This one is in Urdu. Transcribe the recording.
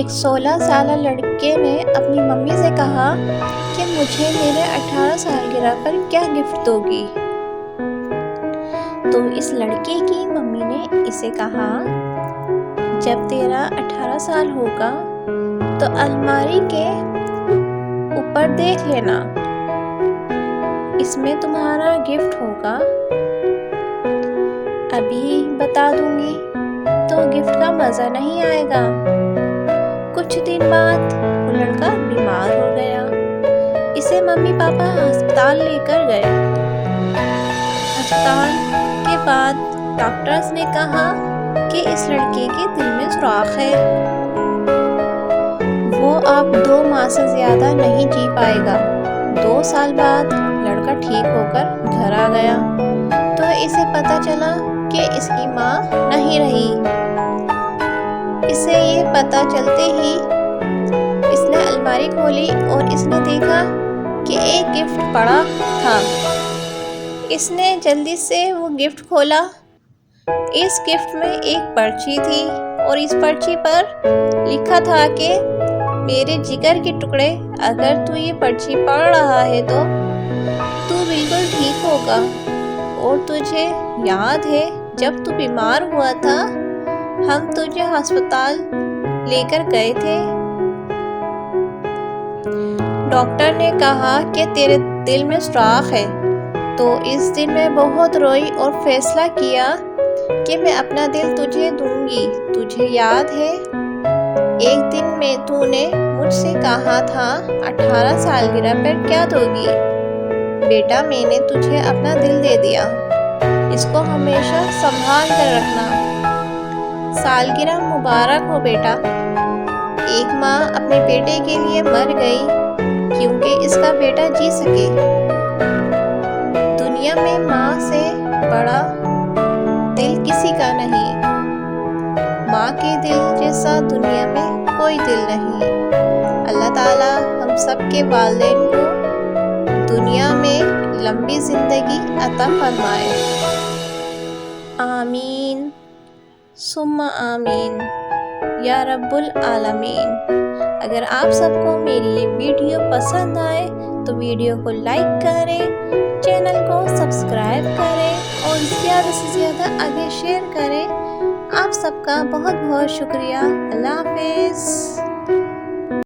ایک 16 سالہ لڑکے نے اپنی ممی سے کہا کہ مجھے میرے 18 سالگرہ پر کیا گفٹ دو گی؟ تو اس لڑکے کی ممی نے اسے کہا، جب تیرا 18 سال ہوگا تو الماری کے اوپر دیکھ لینا، اس میں تمہارا گفٹ ہوگا۔ ابھی بتا دوں گی تو گفٹ کا مزہ نہیں آئے گا۔ کچھ دن بعد وہ لڑکا بیمار ہو گیا۔ اسے ممی پاپا ہسپتال لے کر گئے۔ ہسپتال کے بعد ڈاکٹرز نے کہا کہ اس لڑکے کے دل میں سوراخ ہے، وہ اب 2 ماہ سے زیادہ نہیں جی پائے گا۔ 2 سال بعد لڑکا ٹھیک ہو کر گھر آ گیا تو اسے پتہ چلا کہ اس کی ماں نہیں رہی۔ اسے یہ پتہ چلتے ہی اس نے الماری کھولی اور اس نے دیکھا کہ ایک گفٹ پڑا تھا۔ اس نے جلدی سے وہ گفٹ کھولا۔ اس گفٹ میں ایک پرچی تھی اور اس پرچی پر لکھا تھا کہ میرے جگر کے ٹکڑے، اگر تو یہ پرچی پڑھ رہا ہے تو بالکل ٹھیک ہوگا۔ اور تجھے یاد ہے جب تو بیمار ہوا تھا ہم تجھے ہسپتال لے کر گئے تھے۔ ڈاکٹر نے کہا کہ تیرے دل میں سوراخ ہے۔ تو اس دن میں بہت روئی اور فیصلہ کیا کہ میں اپنا دل تجھے دوں گی۔ تجھے یاد ہے ایک دن میں تو نے مجھ سے کہا تھا 18 سالگرہ پر کیا دو گی؟ بیٹا میں نے تجھے اپنا دل دے دیا، اس کو ہمیشہ سنبھال کر رکھنا۔ سالگرہ مبارک ہو بیٹا۔ ایک ماں اپنے بیٹے کے لیے مر گئی کیونکہ اس کا بیٹا جی سکے۔ دنیا میں ماں سے بڑا دل کسی کا نہیں۔ ماں کے دل جیسا دنیا میں کوئی دل نہیں۔ اللہ تعالیٰ ہم سب کے والدین کو دنیا میں لمبی زندگی عطا فرمائے۔ آمین ثم آمین یا رب العالمین۔ اگر آپ سب کو میری یہ ویڈیو پسند آئے تو ویڈیو کو لائک کریں، چینل کو سبسکرائب کریں اور زیادہ سے زیادہ آگے شیئر کریں۔ آپ سب کا بہت بہت شکریہ۔ اللہ حافظ۔